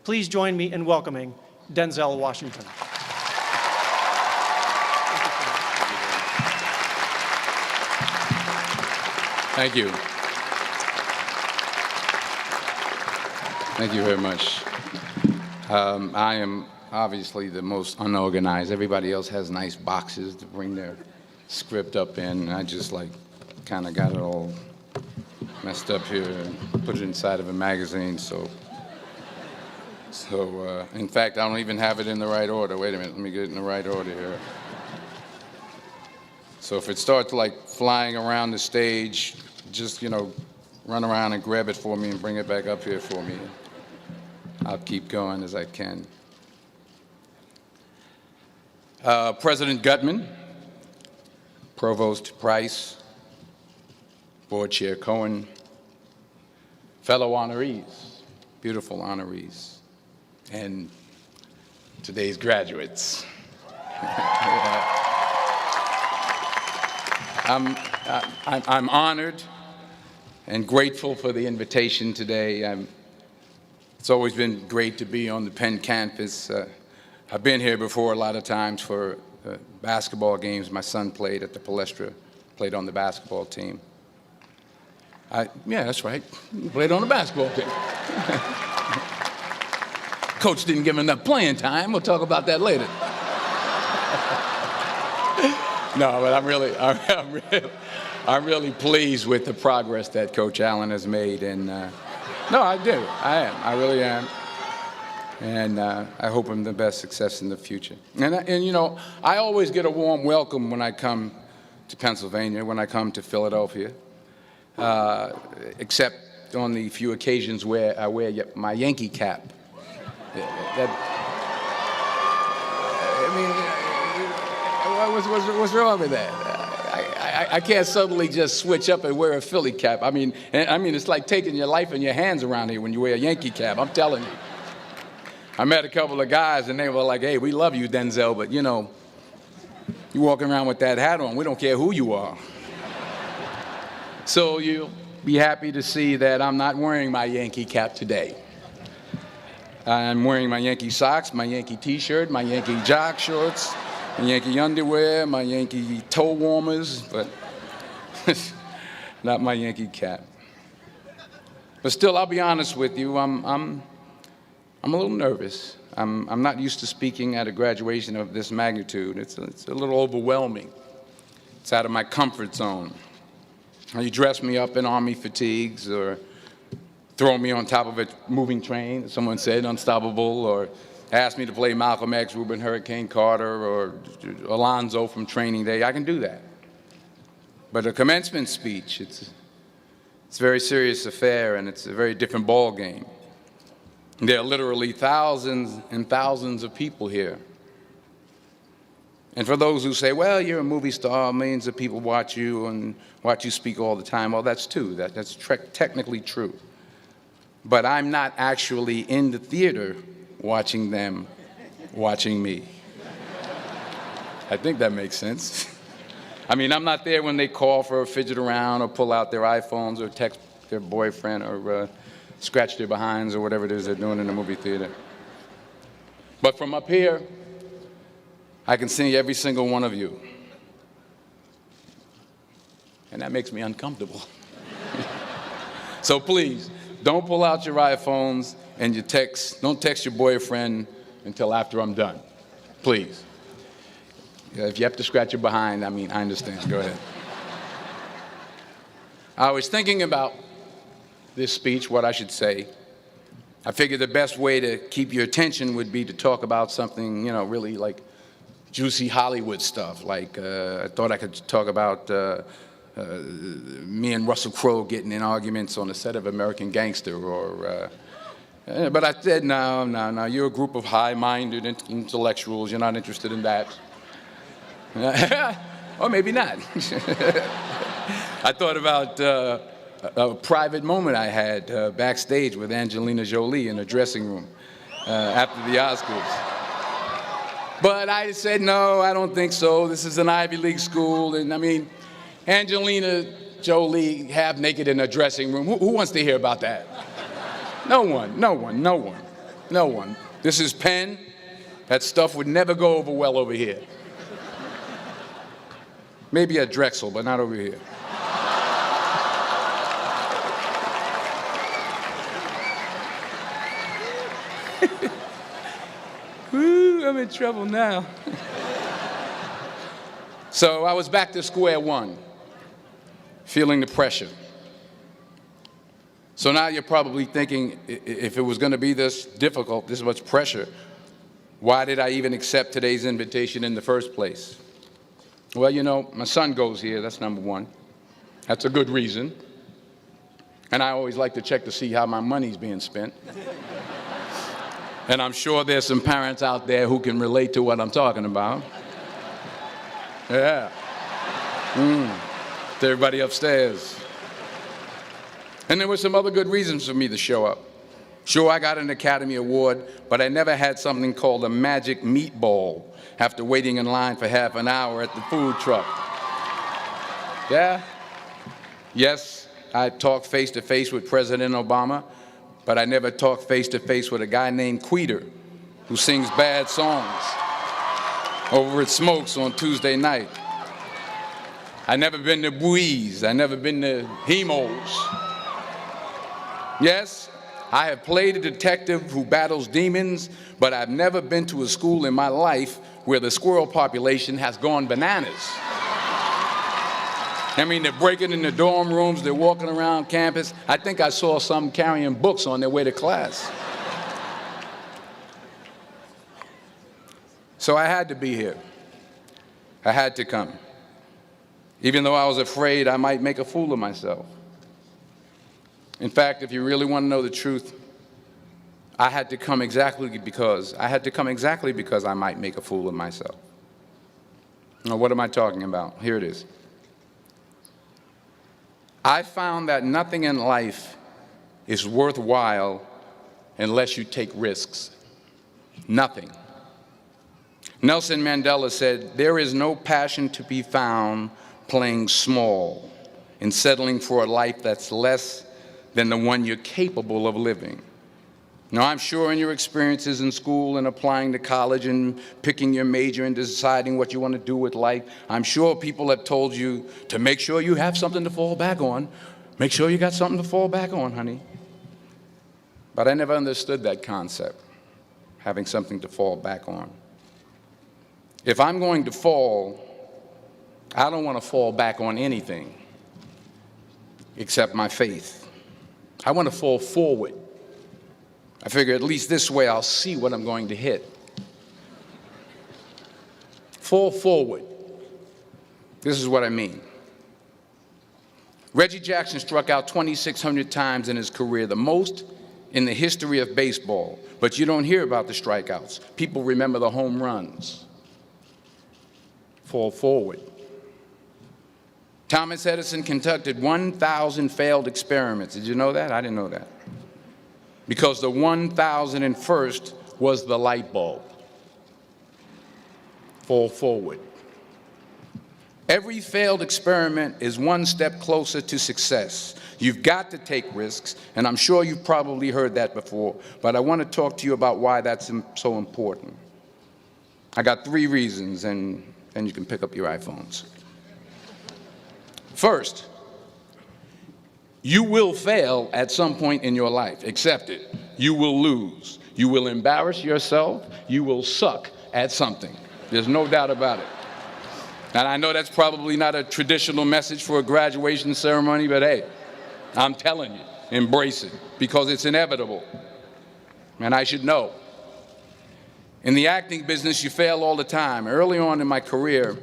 Please join me in welcoming Denzel Washington. Thank you. Thank you very much. I am obviously the most unorganized. Everybody else has nice boxes to bring their script up in. I just kind of got it all messed up here and put it inside of a magazine. So in fact, I don't even have it in the right order. Wait a minute, let me get it in the right order here. So if it starts flying around the stage, just, run around and grab it for me and bring it back up here for me. I'll keep going as I can. President Gutman, Provost Price, Board Chair Cohen, fellow honorees, beautiful honorees, and today's graduates. I'm honored and grateful for the invitation today. It's always been great to be on the Penn campus. I've been here before a lot of times for basketball games. My son played at the Palestra, played on the basketball team. Yeah, that's right. He played on the basketball team. Coach didn't give him enough playing time. We'll talk about that later. No, but I'm really pleased with the progress that Coach Allen has made, and no, I do. I really am, and I hope him the best success in the future. And I always get a warm welcome when I come to Pennsylvania, when I come to Philadelphia, except on the few occasions where I wear my Yankee cap. What's wrong with that? I can't suddenly just switch up and wear a Philly cap. I mean, it's like taking your life in your hands around here when you wear a Yankee cap. I'm telling you. I met a couple of guys and they were like, "Hey, we love you, Denzel, but you walking around with that hat on, we don't care who you are." So you'll be happy to see that I'm not wearing my Yankee cap today. I'm wearing my Yankee socks, my Yankee t-shirt, my Yankee jock shorts, my Yankee underwear, my Yankee toe warmers, but not my Yankee cap. But still, I'll be honest with you, I'm a little nervous. I'm not used to speaking at a graduation of this magnitude. It's a little overwhelming. It's out of my comfort zone. You dress me up in army fatigues or throw me on top of a moving train, as someone said, unstoppable, or ask me to play Malcolm X, Reuben Hurricane Carter, or Alonzo from Training Day. I can do that. But a commencement speech, it's a very serious affair, and it's a very different ball game. There are literally thousands and thousands of people here. And for those who say, well, you're a movie star, millions of people watch you and watch you speak all the time, well, that's true. That's technically true. But I'm not actually in the theater watching them watching me. I think that makes sense. I mean, I'm not there when they call for a fidget around or pull out their iPhones or text their boyfriend or scratch their behinds or whatever it is they're doing in the movie theater. But from up here, I can see every single one of you. And that makes me uncomfortable. So please, don't pull out your iPhones and don't text your boyfriend until after I'm done. Please. If you have to scratch your behind, I understand. Go ahead. I was thinking about this speech, what I should say. I figured the best way to keep your attention would be to talk about something, really like juicy Hollywood stuff. Like, I thought I could talk about me and Russell Crowe getting in arguments on the set of American Gangster, but I said, no, you're a group of high-minded intellectuals, you're not interested in that. Or maybe not. I thought about a private moment I had backstage with Angelina Jolie in a dressing room after the Oscars. But I said, no, I don't think so. This is an Ivy League school, and Angelina Jolie half naked in a dressing room. Who wants to hear about that? No one. No one. This is pen. That stuff would never go over well over here. Maybe at Drexel, but not over here. Woo, I'm in trouble now. So I was back to square one, feeling the pressure. So now you're probably thinking, if it was going to be this difficult, this much pressure, why did I even accept today's invitation in the first place? Well, you know, my son goes here, that's number one. That's a good reason. And I always like to check to see how my money's being spent. And I'm sure there's some parents out there who can relate to what I'm talking about. Yeah. To everybody upstairs. And there were some other good reasons for me to show up. Sure, I got an Academy Award, but I never had something called a magic meatball after waiting in line for half an hour at the food truck. Yeah? Yes, I talked face-to-face with President Obama, but I never talked face-to-face with a guy named Queter who sings bad songs over at Smokes on Tuesday night. I never been to Buies. I never been to Hemos. Yes, I have played a detective who battles demons, but I've never been to a school in my life where the squirrel population has gone bananas. I mean, they're breaking in the dorm rooms, they're walking around campus. I think I saw some carrying books on their way to class. So I had to be here. I had to come. Even though I was afraid I might make a fool of myself. In fact, if you really want to know the truth, I had to come exactly because I might make a fool of myself. Now, what am I talking about? Here it is. I found that nothing in life is worthwhile unless you take risks. Nothing. Nelson Mandela said, "There is no passion to be found playing small and settling for a life that's less than the one you're capable of living." Now, I'm sure in your experiences in school and applying to college and picking your major and deciding what you want to do with life, I'm sure people have told you to make sure you have something to fall back on. Make sure you got something to fall back on, honey. But I never understood that concept, having something to fall back on. If I'm going to fall, I don't want to fall back on anything except my faith. I want to fall forward. I figure at least this way I'll see what I'm going to hit. Fall forward. This is what I mean. Reggie Jackson struck out 2,600 times in his career, the most in the history of baseball. But you don't hear about the strikeouts. People remember the home runs. Fall forward. Thomas Edison conducted 1,000 failed experiments. Did you know that? I didn't know that. Because the 1,001st was the light bulb. Fall forward. Every failed experiment is one step closer to success. You've got to take risks, and I'm sure you've probably heard that before, but I want to talk to you about why that's so important. I got 3 reasons, and you can pick up your iPhones. First, you will fail at some point in your life. Accept it. You will lose. You will embarrass yourself. You will suck at something. There's no doubt about it. And I know that's probably not a traditional message for a graduation ceremony, but hey, I'm telling you, embrace it, because it's inevitable. And I should know. In the acting business, you fail all the time. Early on in my career,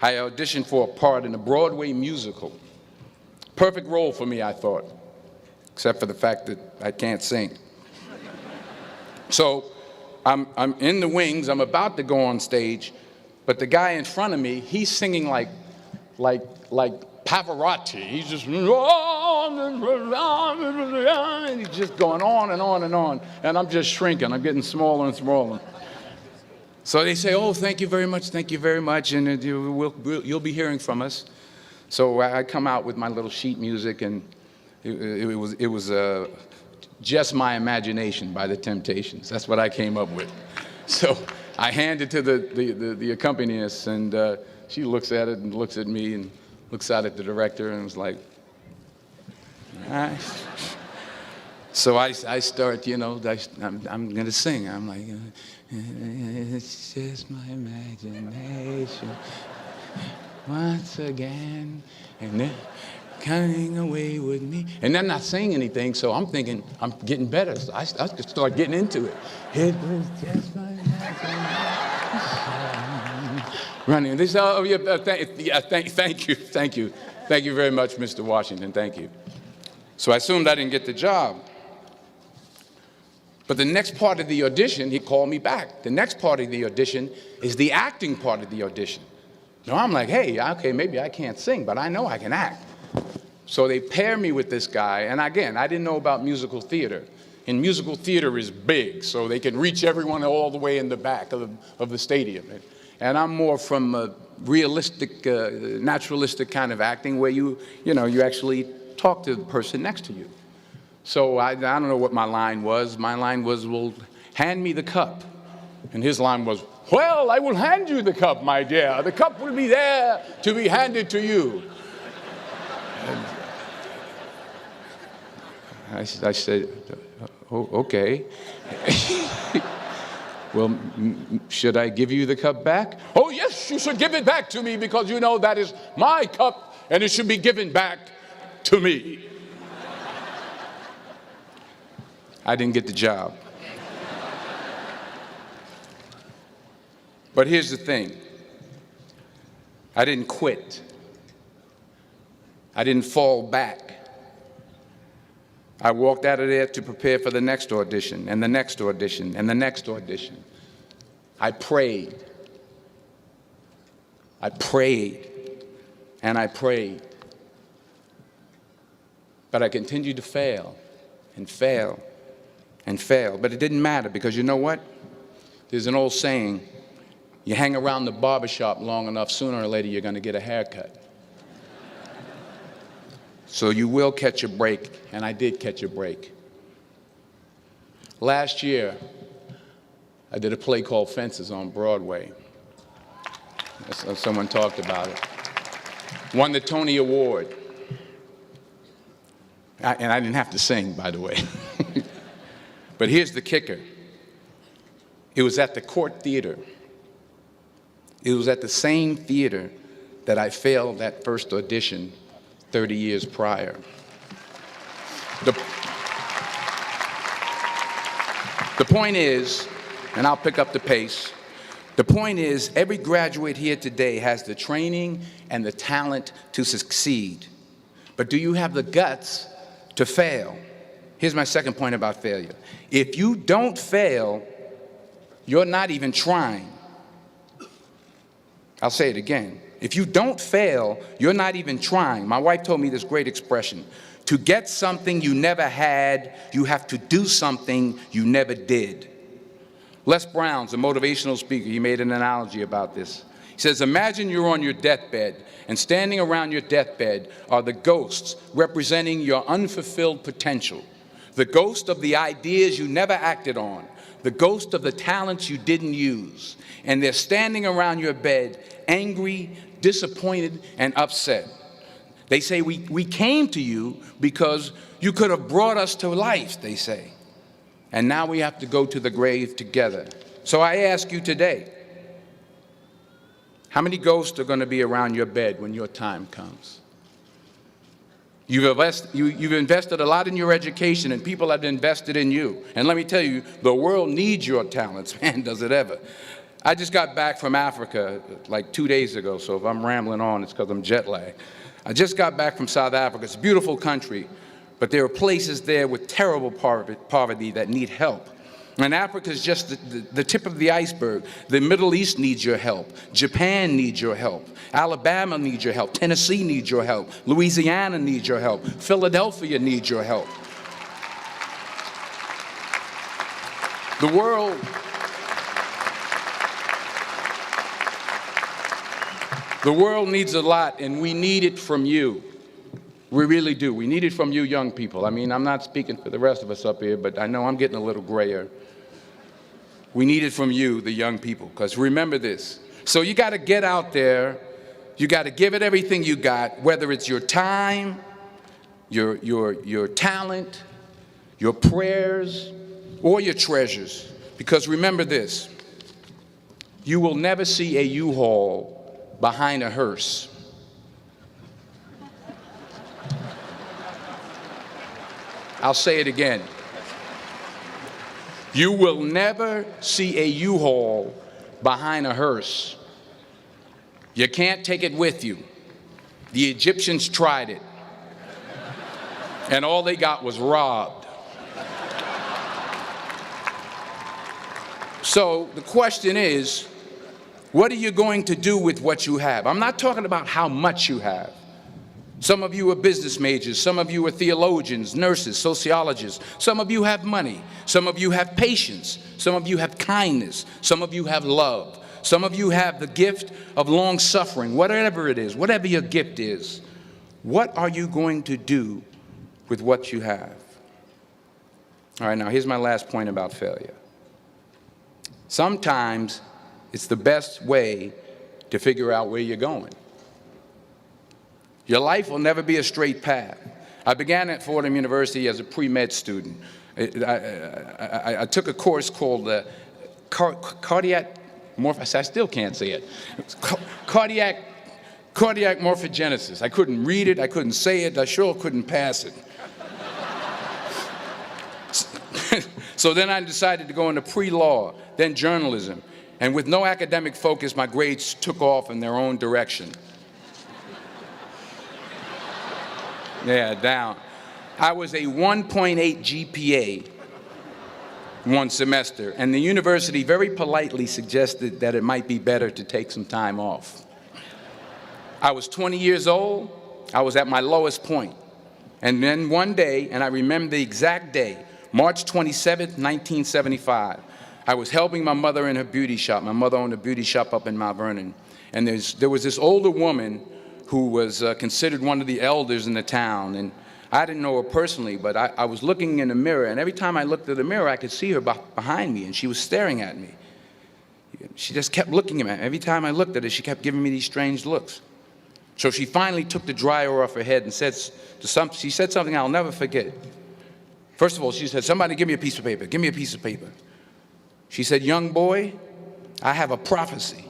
I auditioned for a part in a Broadway musical. Perfect role for me, I thought, except for the fact that I can't sing. So I'm in the wings, I'm about to go on stage, but the guy in front of me, he's singing like Pavarotti. He's just, and he's just going on and on and on, and I'm just shrinking, I'm getting smaller and smaller. So they say, "Oh, thank you very much, and you'll be hearing from us." So I come out with my little sheet music, and it was Just My Imagination by the Temptations. That's what I came up with. So I hand it to the accompanist, and she looks at it and looks at me and looks out at the director and was like, all right. So I start, I'm going to sing. I'm like, it's just my imagination once again, and then coming away with me. And I'm not saying anything, so I'm thinking I'm getting better. So I start getting into it. It was just my imagination. Running. This, thank you. Thank you very much, Mr. Washington. Thank you. So I assumed I didn't get the job. But the next part of the audition, he called me back. The next part of the audition is the acting part of the audition. So I'm like, hey, okay, maybe I can't sing, but I know I can act. So they pair me with this guy, and again, I didn't know about musical theater. And musical theater is big, so they can reach everyone all the way in the back of the stadium. And I'm more from a realistic, naturalistic kind of acting where you actually talk to the person next to you. So I don't know what my line was. My line was, well, hand me the cup. And his line was, well, I will hand you the cup, my dear. The cup will be there to be handed to you. And I said, oh, okay. Well, should I give you the cup back? Oh, yes, you should give it back to me because you know that is my cup and it should be given back to me. I didn't get the job. But here's the thing. I didn't quit. I didn't fall back. I walked out of there to prepare for the next audition, and the next audition, and the next audition. I prayed. I prayed, and I prayed. But I continued to fail, and fail, and fail. But it didn't matter, because you know what? There's an old saying, you hang around the barbershop long enough, sooner or later you're going to get a haircut. So you will catch a break, and I did catch a break. Last year, I did a play called Fences on Broadway. Someone talked about it. Won the Tony Award. And I didn't have to sing, by the way. But here's the kicker. It was at the Court Theater. It was at the same theater that I failed that first audition 30 years prior. The point is, and I'll pick up the pace, the point is every graduate here today has the training and the talent to succeed. But do you have the guts to fail? Here's my second point about failure. If you don't fail, you're not even trying. I'll say it again. If you don't fail, you're not even trying. My wife told me this great expression. To get something you never had, you have to do something you never did. Les Brown's a motivational speaker. He made an analogy about this. He says, imagine you're on your deathbed, and standing around your deathbed are the ghosts representing your unfulfilled potential. The ghost of the ideas you never acted on. The ghost of the talents you didn't use. And they're standing around your bed, angry, disappointed, and upset. They say, we came to you because you could have brought us to life, they say. And now we have to go to the grave together. So I ask you today, how many ghosts are going to be around your bed when your time comes? You've invested a lot in your education, and people have invested in you. And let me tell you, the world needs your talents. Man, does it ever. I just got back from Africa like 2 days ago, so if I'm rambling on, it's because I'm jet lagged. I just got back from South Africa. It's a beautiful country, but there are places there with terrible poverty that need help. And Africa is just the tip of the iceberg. The Middle East needs your help. Japan needs your help. Alabama needs your help. Tennessee needs your help. Louisiana needs your help. Philadelphia needs your help. The world needs a lot, and we need it from you. We really do. We need it from you young people. I mean, I'm not speaking for the rest of us up here, but I know I'm getting a little grayer. We need it from you, the young people, because remember this. So you got to get out there. You got to give it everything you got, whether it's your time, your talent, your prayers, or your treasures. Because remember this, you will never see a U-Haul behind a hearse. I'll say it again. You will never see a U-Haul behind a hearse. You can't take it with you. The Egyptians tried it, and all they got was robbed. So the question is, what are you going to do with what you have? I'm not talking about how much you have. Some of you are business majors, some of you are theologians, nurses, sociologists. Some of you have money, some of you have patience, some of you have kindness, some of you have love. Some of you have the gift of long suffering, whatever it is, whatever your gift is. What are you going to do with what you have? All right, now here's my last point about failure. Sometimes it's the best way to figure out where you're going. Your life will never be a straight path. I began at Fordham University as a pre-med student. I took a course called cardiac morphogenesis. I still can't say it. Cardiac morphogenesis. I couldn't read it. I couldn't say it. I sure couldn't pass it. So then I decided to go into pre-law, then journalism. And with no academic focus, my grades took off in their own direction. Yeah, down. I was a 1.8 GPA one semester, and the university very politely suggested that it might be better to take some time off. I was 20 years old. I was at my lowest point. And then one day, and I remember the exact day, March 27th, 1975, I was helping my mother in her beauty shop. My mother owned a beauty shop up in Mount Vernon. And there was this older woman who was considered one of the elders in the town. And I didn't know her personally, but I was looking in the mirror, and every time I looked at the mirror, I could see her behind me, and she was staring at me. She just kept looking at me. Every time I looked at her, she kept giving me these strange looks. So she finally took the dryer off her head and she said something I'll never forget. First of all, she said, "Somebody give me a piece of paper. Give me a piece of paper." She said, "Young boy, I have a prophecy,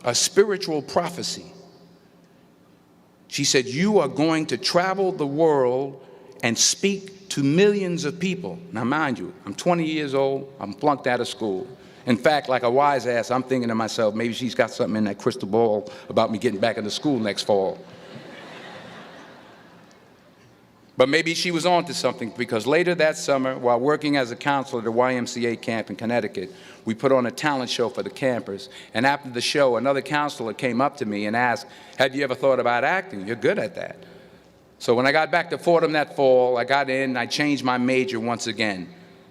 a spiritual prophecy." She said, "You are going to travel the world and speak to millions of people." Now, mind you, I'm 20 years old. I'm flunked out of school. In fact, like a wise ass, I'm thinking to myself, maybe she's got something in that crystal ball about me getting back into school next fall. But maybe she was on to something, because later that summer, while working as a counselor at a YMCA camp in Connecticut, we put on a talent show for the campers. And after the show, another counselor came up to me and asked, "Have you ever thought about acting? You're good at that." So when I got back to Fordham that fall, I got in and I changed my major once again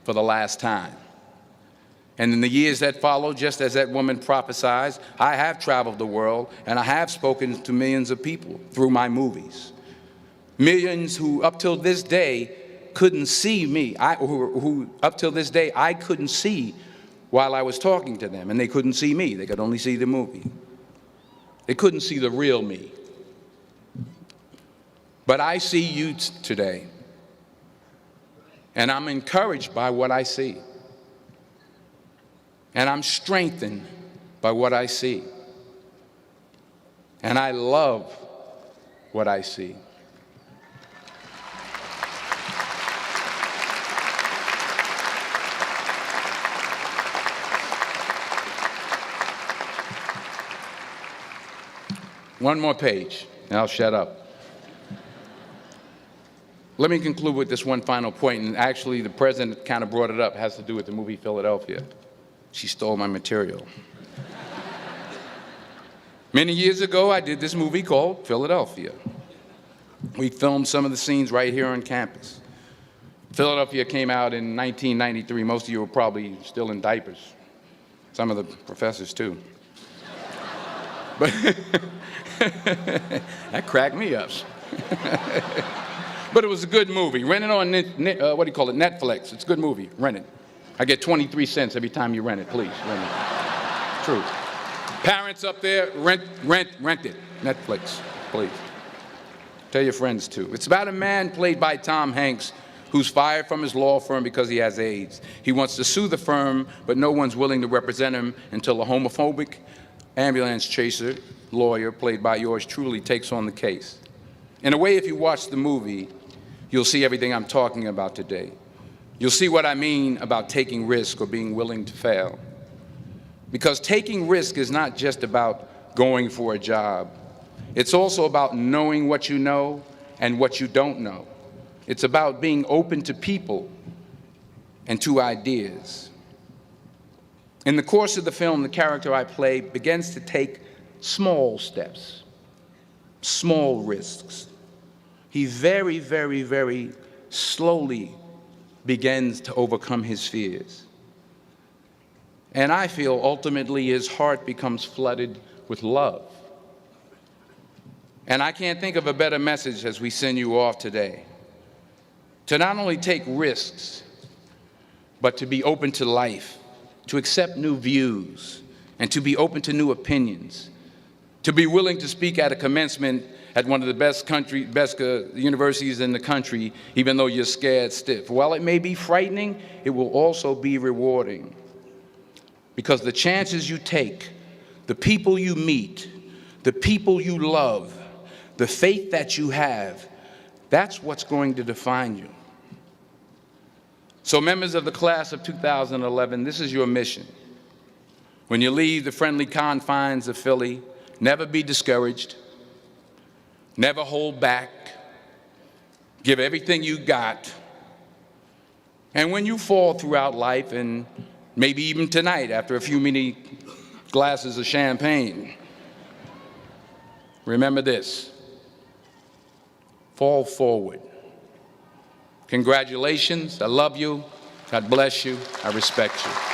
for the last time. And in the years that followed, just as that woman prophesied, I have traveled the world and I have spoken to millions of people through my movies. Millions who up till this day couldn't see me, who up till this day I couldn't see while I was talking to them, and they couldn't see me. They could only see the movie. They couldn't see the real me. But I see you today, and I'm encouraged by what I see. And I'm strengthened by what I see. And I love what I see. One more page, and I'll shut up. Let me conclude with this one final point, and actually the president kind of brought it up. It has to do with the movie Philadelphia. She stole my material. Many years ago, I did this movie called Philadelphia. We filmed some of the scenes right here on campus. Philadelphia came out in 1993. Most of you were probably still in diapers. Some of the professors, too. But that cracked me up. But it was a good movie. Rent it on, what do you call it, Netflix. It's a good movie. Rent it. I get 23 cents every time you rent it. Please, rent it. True. Parents up there, rent it. Netflix, please. Tell your friends too. It's about a man played by Tom Hanks who's fired from his law firm because he has AIDS. He wants to sue the firm, but no one's willing to represent him until a homophobic ambulance chaser lawyer, played by yours truly, takes on the case. In a way, if you watch the movie, you'll see everything I'm talking about today. You'll see what I mean about taking risk or being willing to fail. Because taking risk is not just about going for a job. It's also about knowing what you know and what you don't know. It's about being open to people and to ideas. In the course of the film, the character I play begins to take small steps, small risks. He very, very, very slowly begins to overcome his fears. And I feel ultimately his heart becomes flooded with love. And I can't think of a better message as we send you off today. To not only take risks, but to be open to life, to accept new views, and to be open to new opinions, to be willing to speak at a commencement at one of the best universities in the country, even though you're scared stiff. While it may be frightening, it will also be rewarding. Because the chances you take, the people you meet, the people you love, the faith that you have, that's what's going to define you. So members of the class of 2011, this is your mission. When you leave the friendly confines of Philly, never be discouraged, never hold back, give everything you got. And when you fall throughout life, and maybe even tonight after a few many glasses of champagne, remember this: fall forward. Congratulations. I love you. God bless you. I respect you.